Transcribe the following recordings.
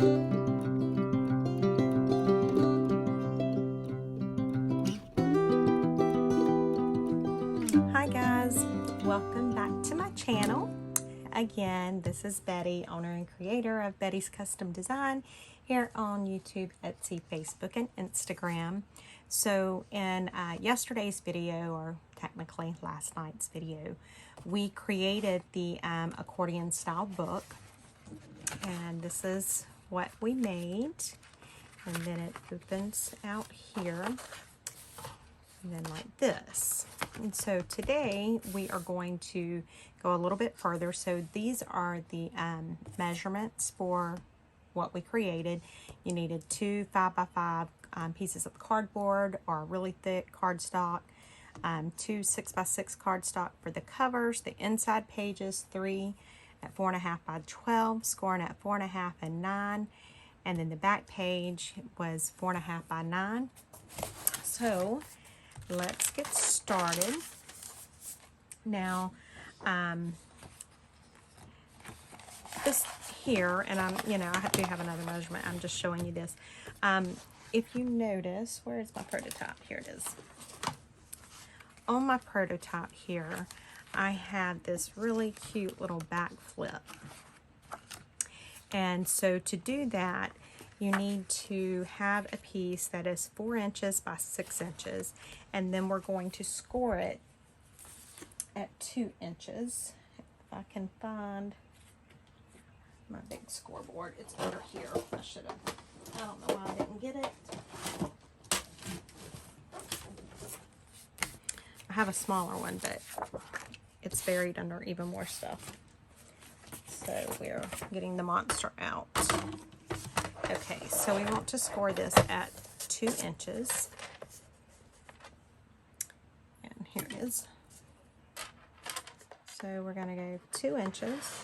Hi guys, welcome back to my channel. Again, this is Betty, owner and creator of Betty's Custom Design here on YouTube, Etsy, Facebook, and Instagram. So in yesterday's video, or technically last night's video, we created the accordion-style book, and this is what we made. And then it opens out here, and then like this. And so today we are going to go a little bit further. So these are the measurements for what we created. You needed 2 5x5 pieces of cardboard or really thick cardstock, 2 6x6 cardstock for the covers, the inside pages, 3 at 4.5 by 12, scoring at 4.5 and 9, and then the back page was 4.5 by 9. So let's get started. Now, this here, and I do have another measurement. I'm just showing you this. If you notice, where is my prototype? Here it is. On my prototype here, I have this really cute little back flip. And so to do that, you need to have a piece that is 4 inches by 6 inches, and then we're going to score it at 2 inches. If I can find my big scoreboard, it's under here. I don't know why I didn't get it. I have a smaller one, but it's buried under even more stuff. So we're getting the monster out. Okay, so we want to score this at 2 inches. And here it is. So we're going to go 2 inches.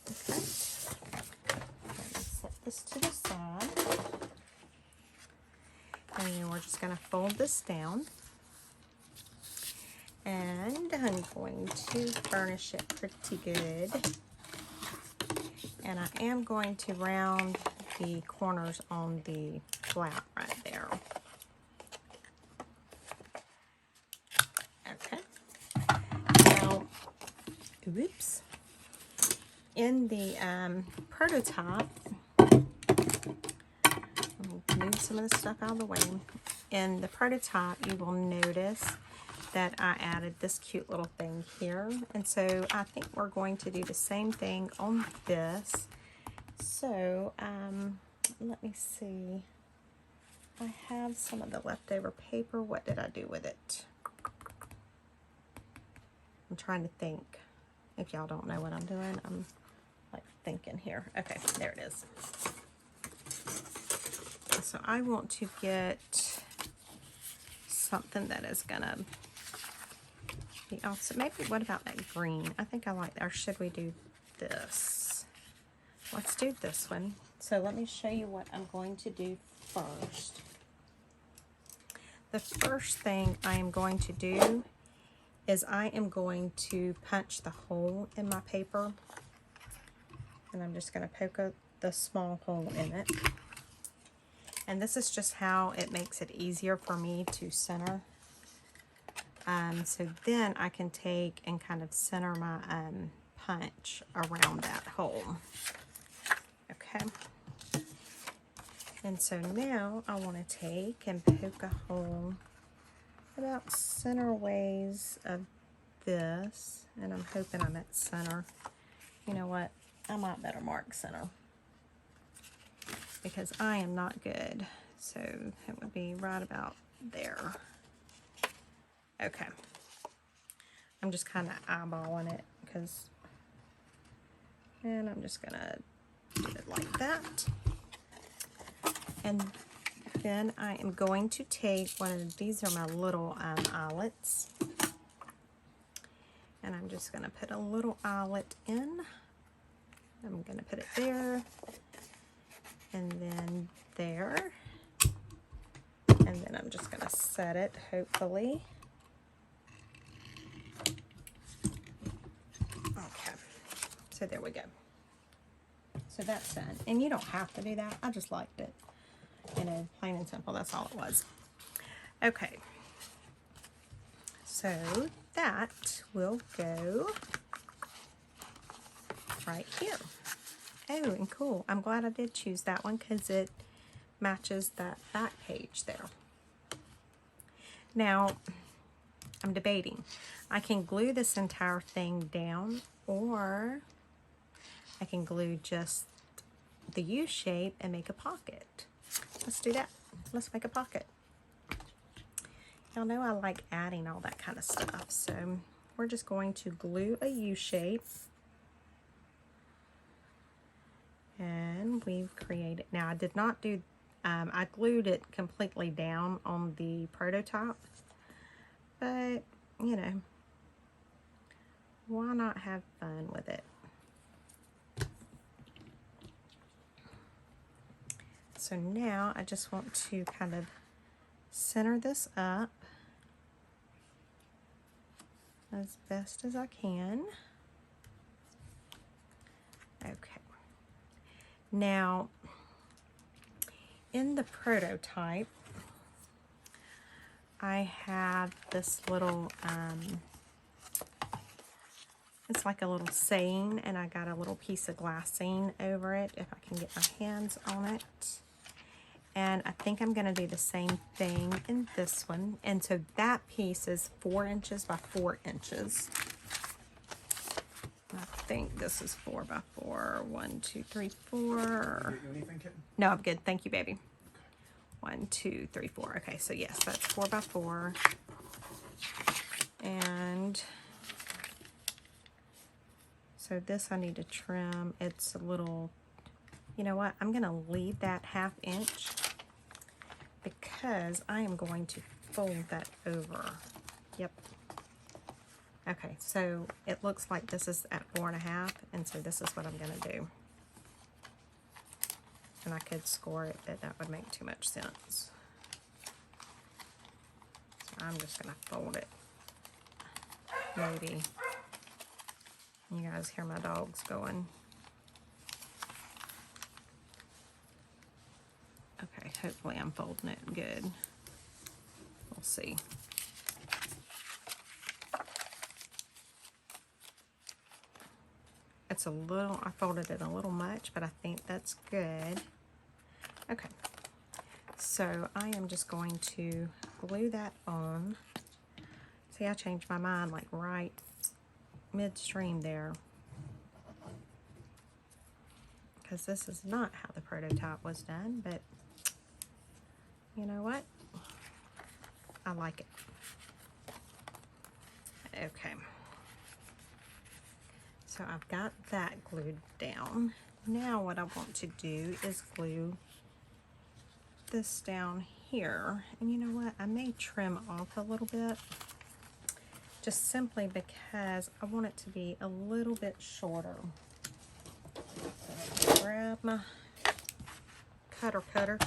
Okay. Set this to the side. And then we're just going to fold this down. And I'm going to furnish it pretty good. And I am going to round the corners on the flap right there. Okay. Now, oops. In the prototype, I'll move some of the stuff out of the way. In the prototype, you will notice that I added this cute little thing here. And so I think we're going to do the same thing on this. So let me see. I have some of the leftover paper. What did I do with it? I'm trying to think. If y'all don't know what I'm doing, I'm like thinking here. Okay, there it is. So I want to get something that is gonna be awesome. Maybe, what about that green? I think I like that. Or should we do this? Let's do this one. So let me show you what I'm going to do first. The first thing I am going to do is I am going to punch the hole in my paper. And I'm just going to poke the small hole in it. And this is just how it makes it easier for me to center. So then I can take and kind of center my punch around that hole. Okay. And so now I want to take and poke a hole about center ways of this. And I'm hoping I'm at center. You know what? I might better mark center, because I am not good. So it would be right about there. Okay. I'm just kind of eyeballing it, and I'm just gonna do it like that. And then I am going to take one of these, are my little eyelets, and I'm just gonna put a little eyelet in. I'm gonna put it there, and then there, and then I'm just gonna set it, hopefully. Okay, so there we go. So that's done. And you don't have to do that. I just liked it. You know, plain and simple. That's all it was. Okay. So that will go right here. Oh, and cool. I'm glad I did choose that one because it matches that back page there. Now, I'm debating. I can glue this entire thing down, or I can glue just the U shape and make a pocket. Let's do that. Let's make a pocket. Y'all know I like adding all that kind of stuff, so we're just going to glue a U shape. And we've created, now I did not do, I glued it completely down on the prototype, but you know, why not have fun with it? So now I just want to kind of center this up as best as I can. Okay. Now, in the prototype, I have this little, it's like a little saying, and I got a little piece of glassine over it, if I can get my hands on it. And I think I'm going to do the same thing in this one. And so that piece is 4 inches by 4 inches. I think this is 4 by 4. 1, 2, 3, 4. Anything, kitten? No, I'm good. Thank you, baby. 1, 2, 3, 4. Okay, so yes, that's 4 by 4. And so this I need to trim. It's a little, you know what? I'm going to leave that 1/2 inch because I am going to fold that over. Yep. Okay, so it looks like this is at 4 1/2, and so this is what I'm going to do. And I could score it, but that would make too much sense. So I'm just going to fold it. Maybe. You guys hear my dogs going. Okay, hopefully I'm folding it good. We'll see. It's a little, I folded it a little much, but I think that's good. Okay, so I am just going to glue that on. See, I changed my mind like right midstream there, because this is not how the prototype was done, but you know what? I like it. Okay. So I've got that glued down. Now what I want to do is glue this down here. And you know what? I may trim off a little bit, just simply because I want it to be a little bit shorter. So grab my cutter,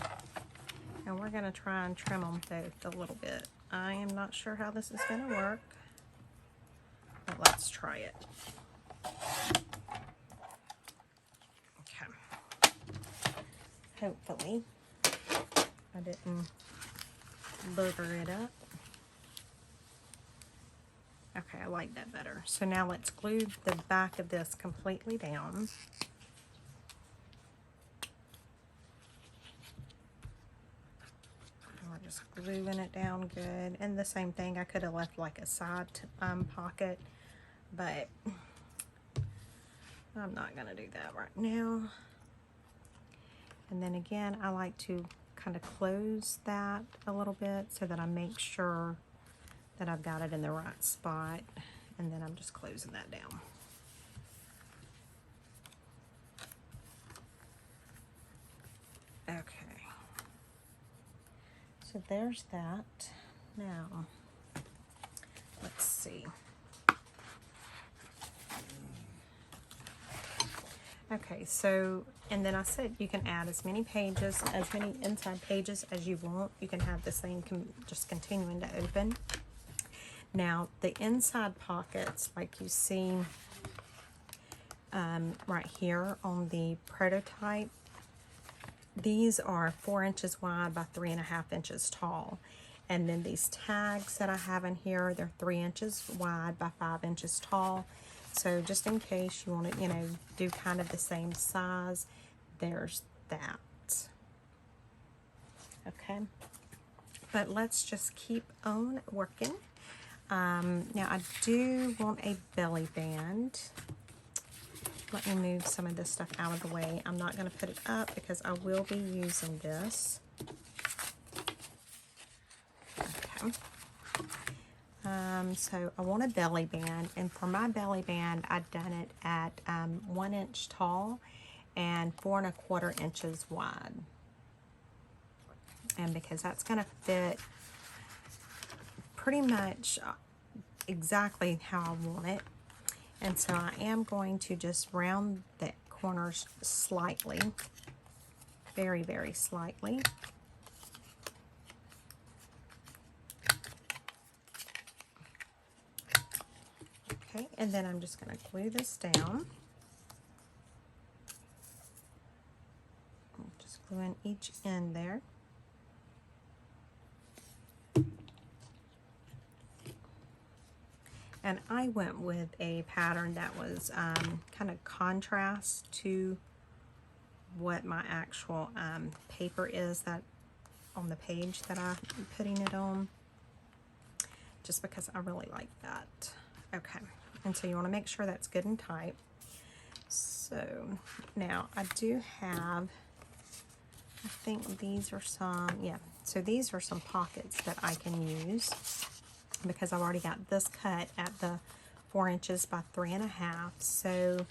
and we're gonna try and trim them both a little bit. I am not sure how this is gonna work, but let's try it. Okay. Hopefully I didn't booger it up. Okay, I like that better. So now let's glue the back of this completely down. We're just gluing it down good. And the same thing, I could have left like a side pocket, but I'm not gonna do that right now. And then again, I like to kind of close that a little bit so that I make sure that I've got it in the right spot, and then I'm just closing that down. Okay, so there's that. Now, let's see. Okay, so, and then I said you can add as many pages, as many inside pages as you want. You can have this thing just continuing to open. Now, the inside pockets, like you see, right here on the prototype. These are 4 inches wide by 3.5 inches tall. And then these tags that I have in here, they're 3 inches wide by 5 inches tall. So just in case you want to, you know, do kind of the same size, there's that. Okay. But let's just keep on working. Now I do want a belly band. Let me move some of this stuff out of the way. I'm not going to put it up because I will be using this. Okay. So I want a belly band, and for my belly band, I've done it at 1 inch tall and 4 1/4 inches wide. And because that's going to fit pretty much exactly how I want it. And so I am going to just round the corners slightly, very, very slightly. Okay, and then I'm just going to glue this down. Just glue in each end there. And I went with a pattern that was kind of contrast to what my actual paper is that on the page that I'm putting it on, just because I really like that. Okay, and so you want to make sure that's good and tight. So now I do have, I think these are some, yeah, so these are some pockets that I can use, because I've already got this cut at the 4 inches by 3.5. So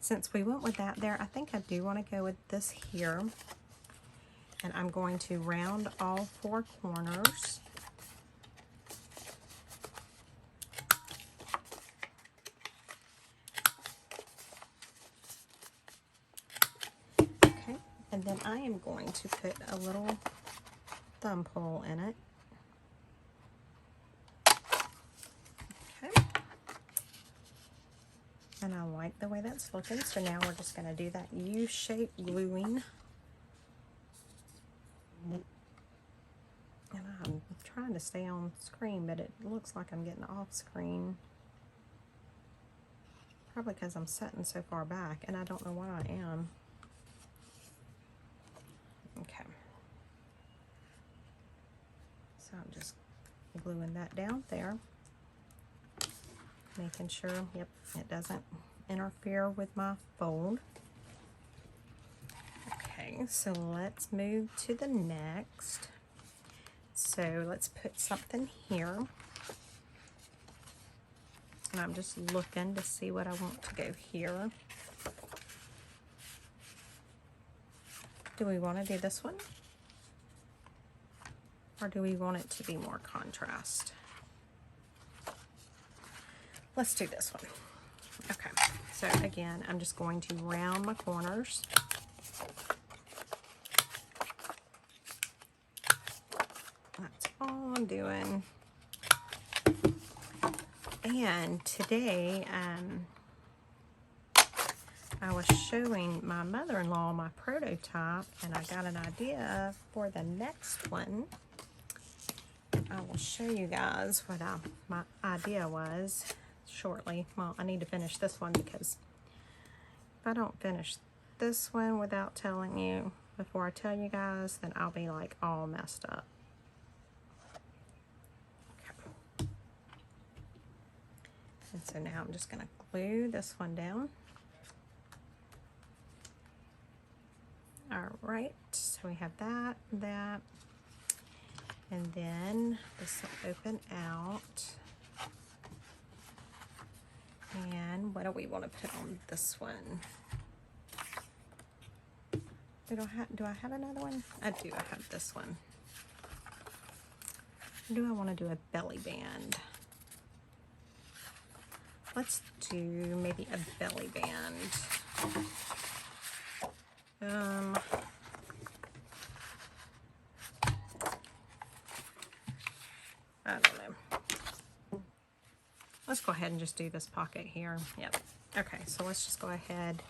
since we went with that there, I think I do want to go with this here. And I'm going to round all 4 corners. Okay, and then I am going to put a little thumb hole in it. And I like the way that's looking, so now we're just going to do that U-shape gluing. And I'm trying to stay on screen, but it looks like I'm getting off screen. Probably because I'm sitting so far back, and I don't know why I am. Okay. So I'm just gluing that down there. Making sure, yep, it doesn't interfere with my fold. Okay, so let's move to the next. So let's put something here. And I'm just looking to see what I want to go here. Do we want to do this one? Or do we want it to be more contrast? Let's do this one. Okay, so again, I'm just going to round my corners. That's all I'm doing. And today, I was showing my mother-in-law my prototype, and I got an idea for the next one. And I will show you guys what my idea was shortly. Well, I need to finish this one, because if I don't finish this one without telling you before I tell you guys, then I'll be like all messed up. Okay. And so now I'm just going to glue this one down. All right, so we have that, and then this will open out. And what do we want to put on this one? Do I have another one? I do. I have this one. Or do I want to do a belly band? Let's do maybe a belly band. I don't know. Let's go ahead and just do this pocket here. Yep. Okay, so let's just go ahead.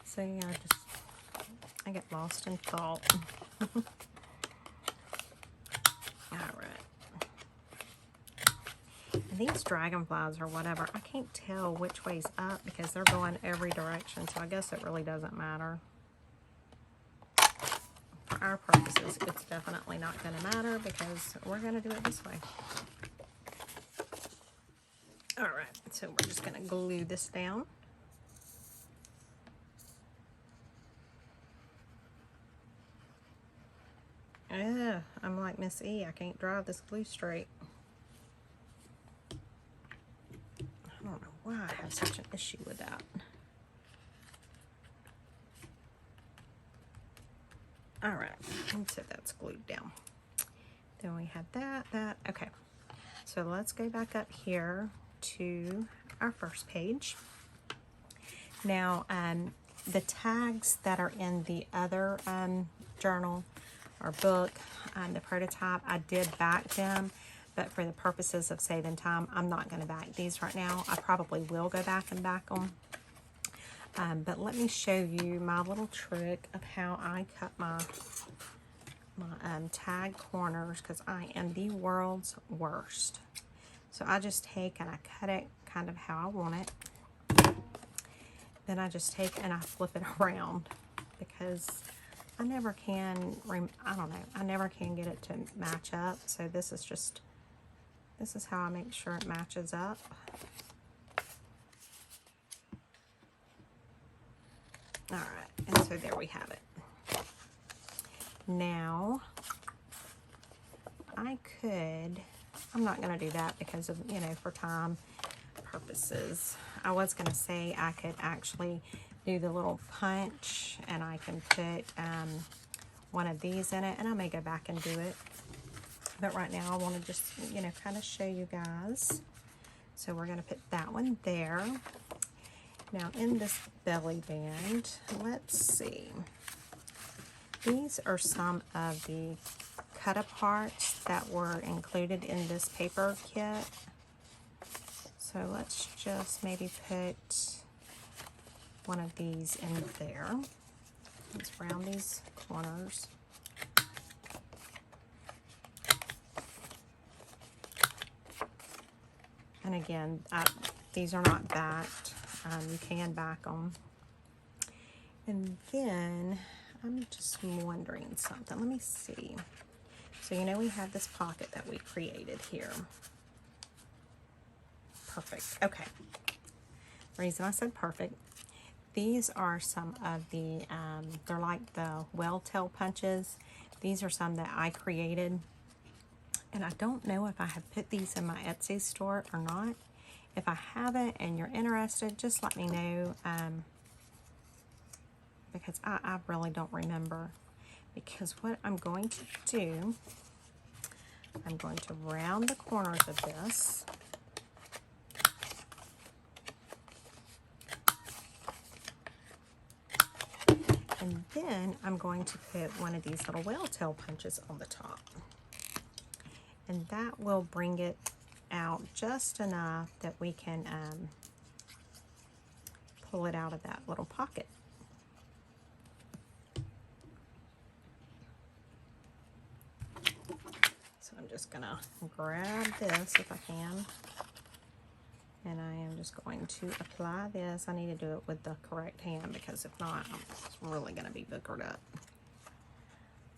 See, I get lost in thought. Alright. And these dragonflies or whatever, I can't tell which way's up because they're going every direction, so I guess it really doesn't matter. For our purposes, it's definitely not going to matter because we're going to do it this way. Alright, so we're just going to glue this down. Yeah, I'm like Miss E. I can't drive this glue straight. I don't know why I have such an issue with that. Alright, and so that's glued down. Then we have that. Okay, so let's go back up here to our first page. Now, the tags that are in the other journal or book, the prototype, I did back them, but for the purposes of saving time, I'm not going to back these right now. I probably will go back and back them. But let me show you my little trick of how I cut my tag corners, because I am the world's worst. So I just take and I cut it kind of how I want it. Then I just take and I flip it around because I never can, I don't know, I never can get it to match up. So this is how I make sure it matches up. All right, and so there we have it. Now, I'm not going to do that because of, for time purposes. I was going to say I could actually do the little punch and I can put one of these in it, and I may go back and do it. But right now I want to just, kind of show you guys. So we're going to put that one there. Now in this belly band, let's see. These are some of the cut-aparts that were included in this paper kit. So let's just maybe put one of these in there. Let's round these corners. And again, these are not backed. You can back them. And then I'm just wondering something. Let me see. So we have this pocket that we created here. Perfect. Okay. The reason I said perfect, these are some of the, they're like the well tail punches. These are some that I created. And I don't know if I have put these in my Etsy store or not. If I haven't and you're interested, just let me know. Because I really don't remember. Because what I'm going to do, I'm going to round the corners of this. And then I'm going to put one of these little whale tail punches on the top. And that will bring it out just enough that we can pull it out of that little pocket. So I'm just gonna grab this if I can. And I am just going to apply this. I need to do it with the correct hand because if not, it's really gonna be boogered up.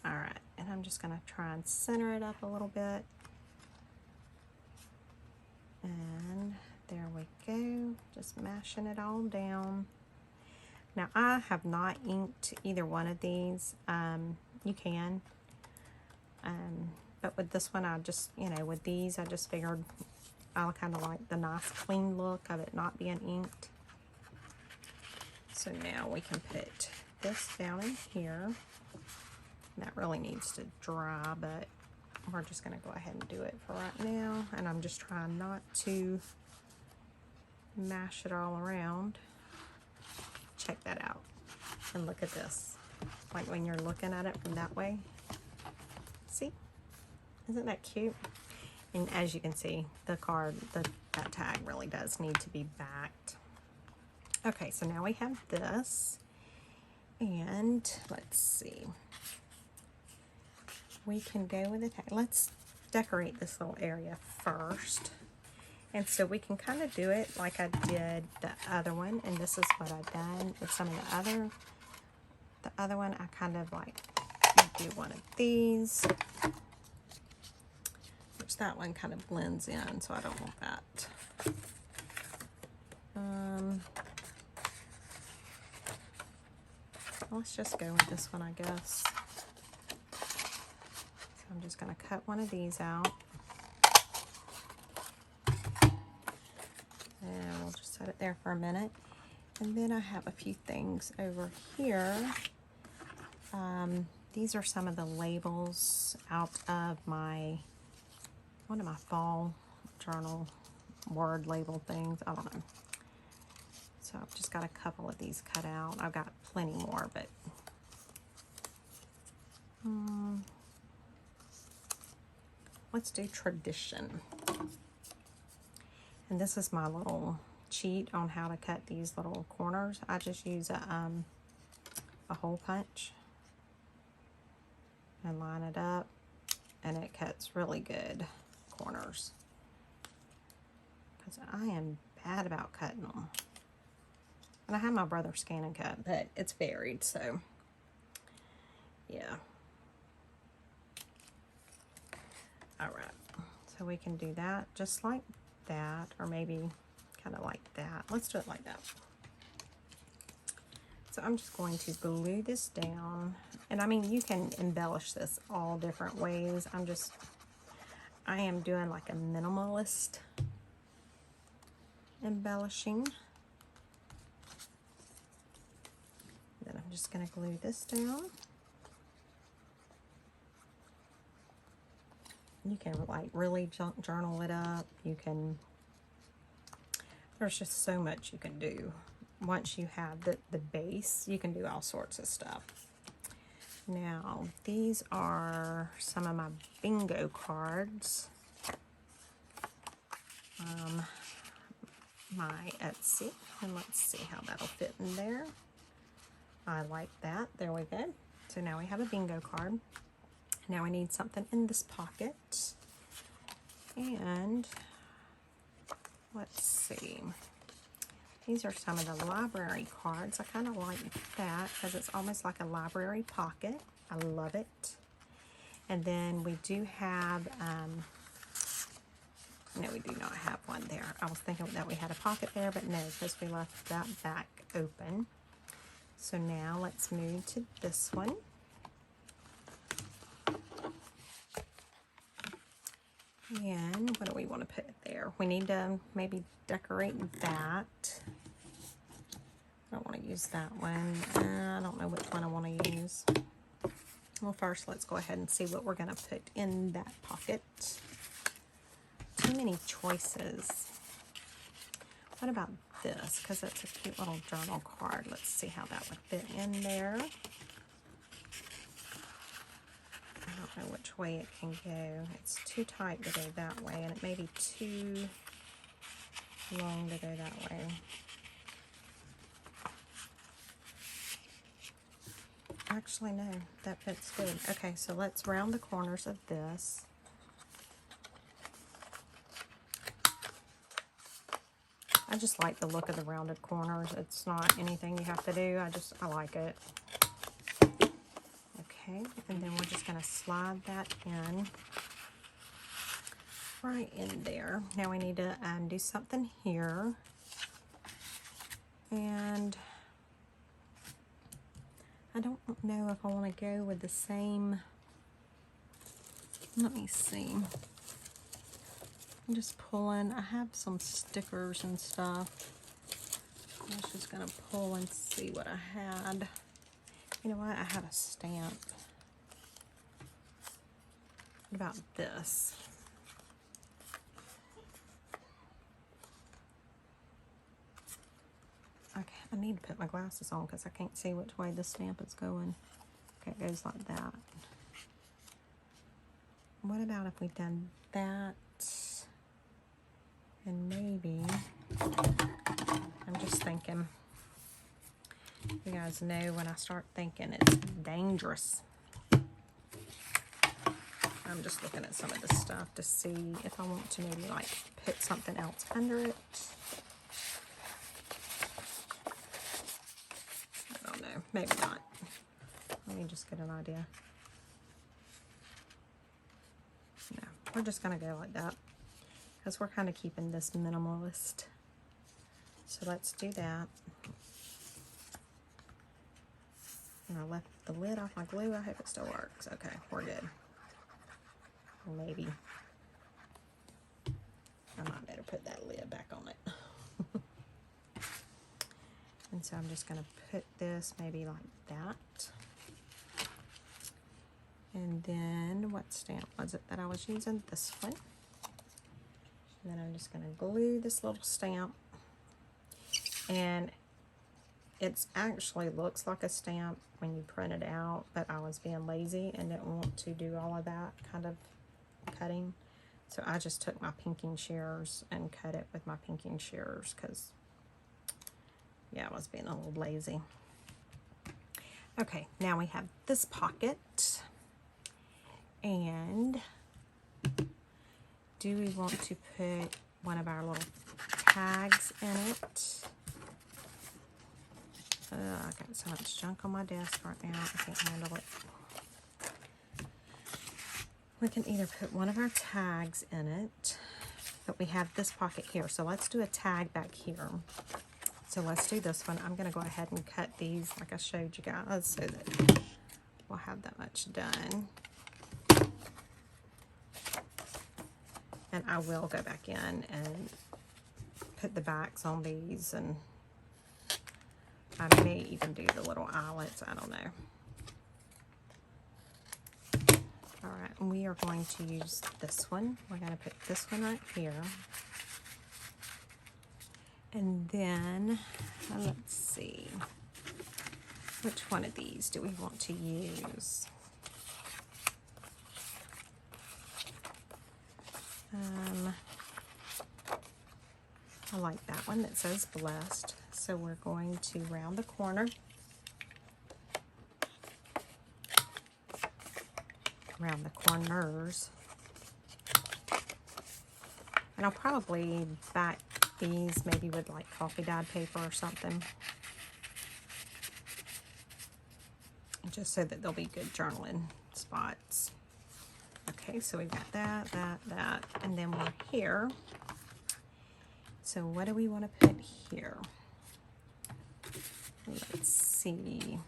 All right, and I'm just gonna try and center it up a little bit. And there we go, just mashing it all down. Now I have not inked either one of these. You can, but with this one I just, with these I just figured I kind of like the nice clean look of it not being inked. So now we can put this down in here. That really needs to dry, but we're just going to go ahead and do it for right now. And I'm just trying not to mash it all around. Check that out. And look at this. Like when you're looking at it from that way. See? Isn't that cute? And as you can see, the card, that tag really does need to be backed. Okay, so now we have this, and let's see. We can go with it. Let's decorate this little area first. And so we can kind of do it like I did the other one, and this is what I've done with some of the other one. I kind of like do one of these, which that one kind of blends in, so I don't want that. Let's just go with this one, I guess. So I'm just going to cut one of these out. And we'll just set it there for a minute. And then I have a few things over here. These are some of the labels out of one of my fall journal word label things. I don't know. So I've just got a couple of these cut out. I've got plenty more, but let's do tradition. And this is my little cheat on how to cut these little corners. I just use a hole punch and line it up, and it cuts really good corners, because I am bad about cutting them. And I have my brother scan and cut, but it's varied, so yeah. All right, so we can do that just like that, or maybe kind of like that. Let's do it like that. So I'm just going to glue this down, and I mean, you can embellish this all different ways. I am doing like a minimalist embellishing. Then I'm just going to glue this down. You can like really junk journal it up. There's just so much you can do. Once you have the base, you can do all sorts of stuff. Now, these are some of my bingo cards. My Etsy, and let's see how that'll fit in there. I like that. There we go. So now we have a bingo card. Now I need something in this pocket. And let's see. These are some of the library cards. I kind of like that because it's almost like a library pocket. I love it. And then we do have, no, we do not have one there. I was thinking that we had a pocket there, but no, because we left that back open. So now let's move to this one. And what do we want to put there? We need to maybe decorate that. I don't want to use that one. I don't know which one I want to use. Well, first let's go ahead and see what we're going to put in that pocket. Too many choices. What about this? Because it's a cute little journal card. Let's see how that would fit in there. I don't know which way it can go. It's too tight to go that way, and it may be too long to go that way. Actually, no, that fits good. Okay, so let's round the corners of this. I just like the look of the rounded corners. It's not anything you have to do. I like it. Okay, and then we're just going to slide that in right in there. Now we need to do something here. And I don't know if I want to go with the same. Let me see. I'm just pulling. I have some stickers and stuff. I was just going to pull and see what I had. You know what? I have a stamp. What about this? Okay, I need to put my glasses on because I can't see which way the stamp is going. Okay, it goes like that. What about if we done that? And maybe, I'm just thinking, You guys know when I start thinking it's dangerous. I'm just looking at some of the stuff to see if I want to maybe like put something else under it. I don't know, maybe not. Let me just get an idea. No, we're just gonna go like that because we're kind of keeping this minimalist. So let's do that. And I left the lid off my glue. I hope it still works. Okay, we're good. Maybe. I might better put that lid back on it. And so I'm just going to put this maybe like that. And then what stamp was it that I was using? This one. And then I'm just going to glue this little stamp. And it actually looks like a stamp when you print it out, but I was being lazy and didn't want to do all of that kind of cutting. So I just took my pinking shears and cut it with my pinking shears because, yeah, I was being a little lazy. Okay, now we have this pocket. And do we want to put one of our little tags in it? I got so much junk on my desk right now, I can't handle it. We can either put one of our tags in it, but we have this pocket here. So let's do a tag back here. So let's do this one. I'm going to go ahead and cut these like I showed you guys so that we'll have that much done. And I will go back in and put the backs on these, and I may even do the little eyelets. I don't know. All right, and we are going to use this one. We're going to put this one right here. And then, let's see. Which one of these do we want to use? I like that one that says blessed. So we're going to round the corner. Around the corners. And I'll probably back these maybe with like coffee dyed paper or something. Just so that they'll be good journaling spots. Okay, so we've got that, and then we're here. So what do we want to put here? Let's see.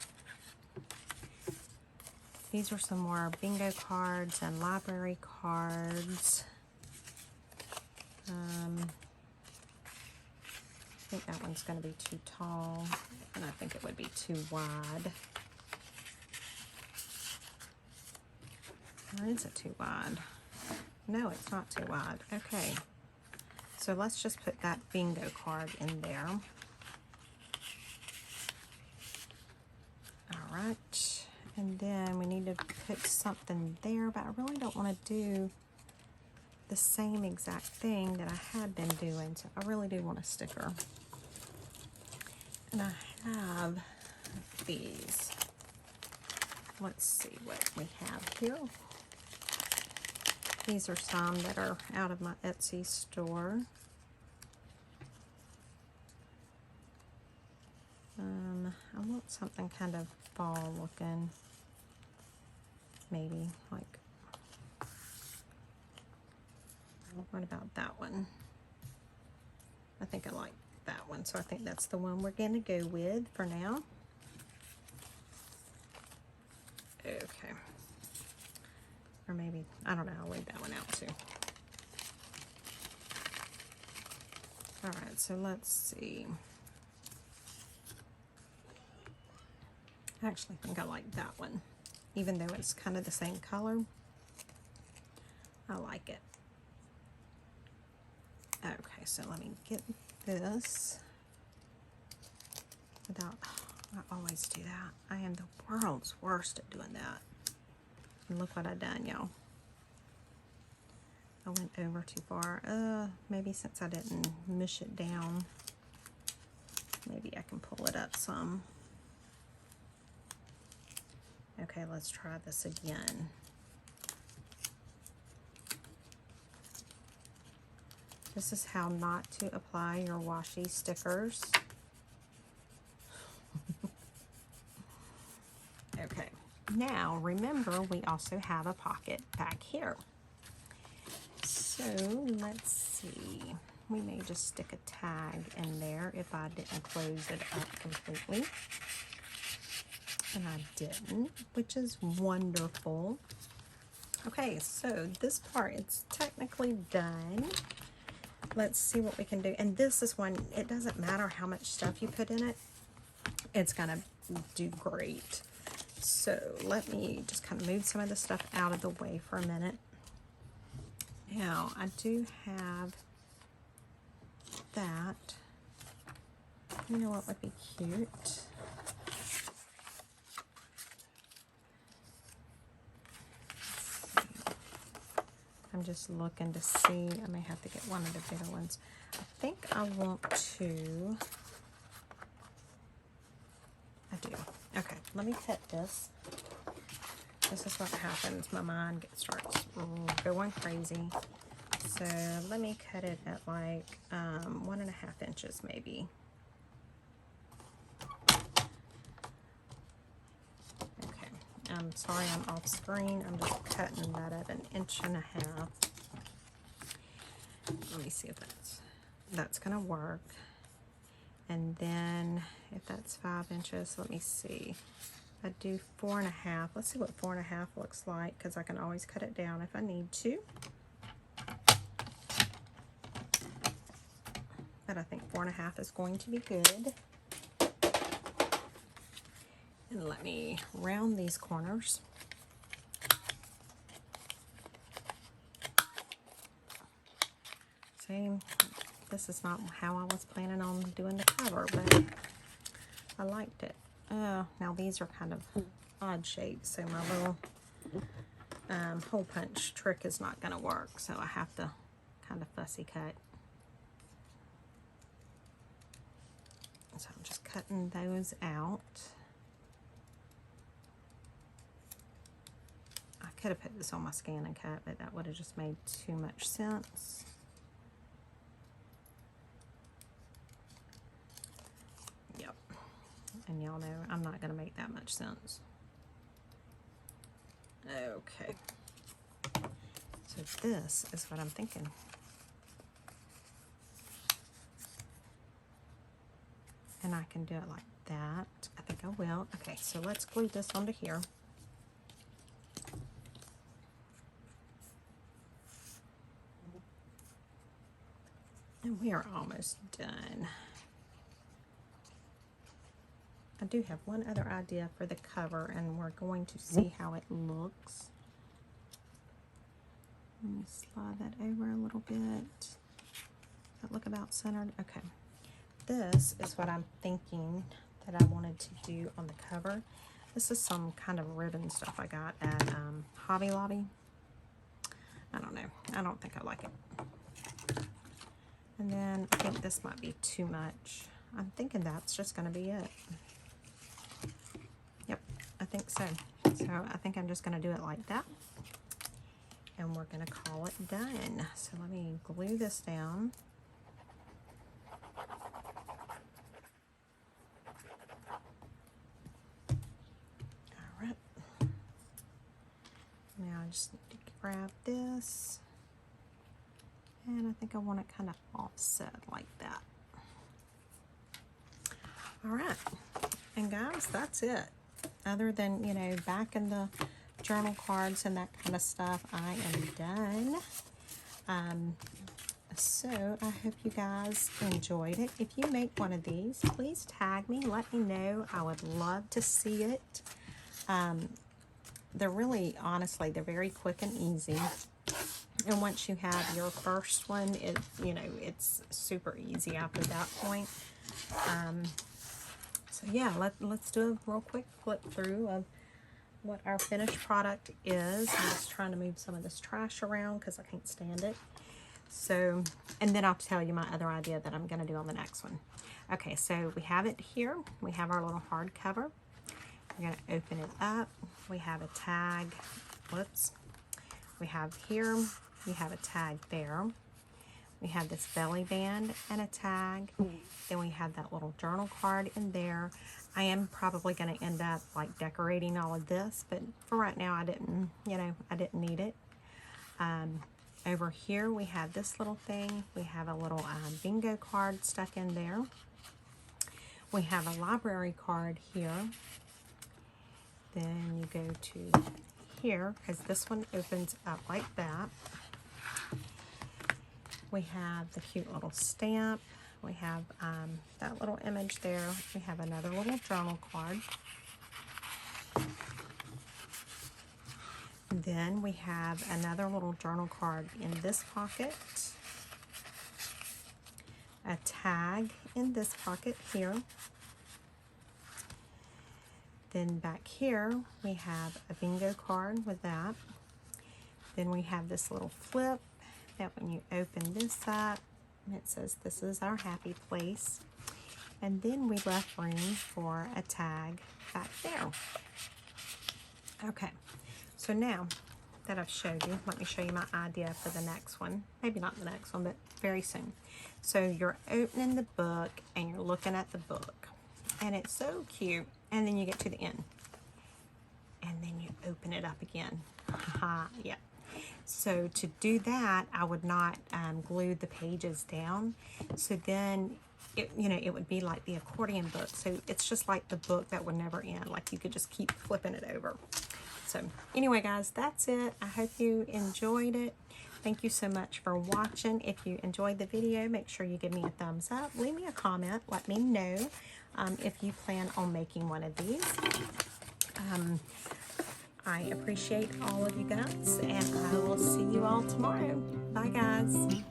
These are some more bingo cards and library cards. I think that one's going to be too tall, and I think it would be too wide. Or is it too wide? No, it's not too wide. Okay. So let's just put that bingo card in there. All right. And then we need to put something there, but I really don't want to do the same exact thing that I had been doing. So I really do want a sticker. And I have these. Let's see what we have here. These are some that are out of my Etsy store. I want something kind of fall looking. Maybe like, what about that one? I think I like that one, so I think that's the one we're going to go with for now. Okay. Or maybe, I don't know, I'll leave that one out too. All right, so let's see. I actually think I like that one. Even though it's kind of the same color, I like it. Okay, so let me get this without, I always do that. I am the world's worst at doing that. And look what I done, y'all. I went over too far. Maybe since I didn't mush it down, maybe I can pull it up some. Okay, let's try this again. This is how not to apply your washi stickers. Okay, now remember we also have a pocket back here. So let's see. We may just stick a tag in there if I didn't close it up completely. And I didn't, which is wonderful. Okay, so this part, it's technically done. Let's see what we can do. And this is one, it doesn't matter how much stuff you put in it, it's gonna do great. So let me just kind of move some of the stuff out of the way for a minute. Now, I do have that. You know what would be cute? I'm just looking to see. I may have to get one of the bigger ones. I think I want to. I do. Okay, let me cut this. This is what happens. My mind starts going crazy. So let me cut it at like 1.5 inches maybe. Okay, I'm sorry I'm off screen. I'm just cutting that at 1.5 inches. Let me see if that's gonna work. And then if that's 5 inches, let me see. I do 4.5. Let's see what 4.5 looks like, because I can always cut it down if I need to. But I think 4.5 is going to be good. And let me round these corners. See, this is not how I was planning on doing the cover, but I liked it. Now these are kind of odd shapes, so my little hole punch trick is not going to work, so I have to kind of fussy cut. So I'm just cutting those out. I could have put this on my scan and cut, but that would have just made too much sense. Yep. And y'all know I'm not going to make that much sense. Okay. So this is what I'm thinking. And I can do it like that. I think I will. Okay, so let's glue this onto here. And we are almost done. I do have one other idea for the cover, and we're going to see how it looks. Let me slide that over a little bit. Does that look about centered? Okay. This is what I'm thinking that I wanted to do on the cover. This is some kind of ribbon stuff I got at Hobby Lobby. I don't know. I don't think I like it. And then I think this might be too much. I'm thinking that's just going to be it. Yep, I think so. So I think I'm just going to do it like that. And we're going to call it done. So let me glue this down. All right. Now I just need to grab this. And I think I want it kind of offset like that. All right. And guys, that's it. Other than, you know, back in the journal cards and that kind of stuff, I am done. So I hope you guys enjoyed it. If you make one of these, please tag me. Let me know. I would love to see it. They're really, honestly, they're very quick and easy. And once you have your first one, you know, it's super easy after that point. So yeah, let's do a real quick flip through of what our finished product is. I'm just trying to move some of this trash around because I can't stand it. So, and then I'll tell you my other idea that I'm going to do on the next one. Okay, so we have it here. We have our little hard cover. We're going to open it up. We have a tag. Whoops. We have here, you have a tag there. We have this belly band and a tag. Then we have that little journal card in there. I am probably going to end up like decorating all of this, but for right now I didn't, I didn't need it. Over here we have this little thing. We have a little bingo card stuck in there. We have a library card here. Then you go to here, because this one opens up like that. We have the cute little stamp. We have that little image there. We have another little journal card. Then we have another little journal card in this pocket. A tag in this pocket here. Then back here we have a bingo card with that. Then we have this little flip that when you open this up, it says this is our happy place. And then we left room for a tag back there. Okay, so now that I've showed you, let me show you my idea for the next one. Maybe not the next one, but very soon. So you're opening the book and you're looking at the book. And it's so cute. And then you get to the end. And then you open it up again. Haha, yeah. So to do that, I would not glue the pages down. So then, it would be like the accordion book. So it's just like the book that would never end. Like you could just keep flipping it over. So anyway, guys, that's it. I hope you enjoyed it. Thank you so much for watching. If you enjoyed the video, make sure you give me a thumbs up. Leave me a comment. Let me know if you plan on making one of these. I appreciate all of you guys, and I will see you all tomorrow. Bye, guys.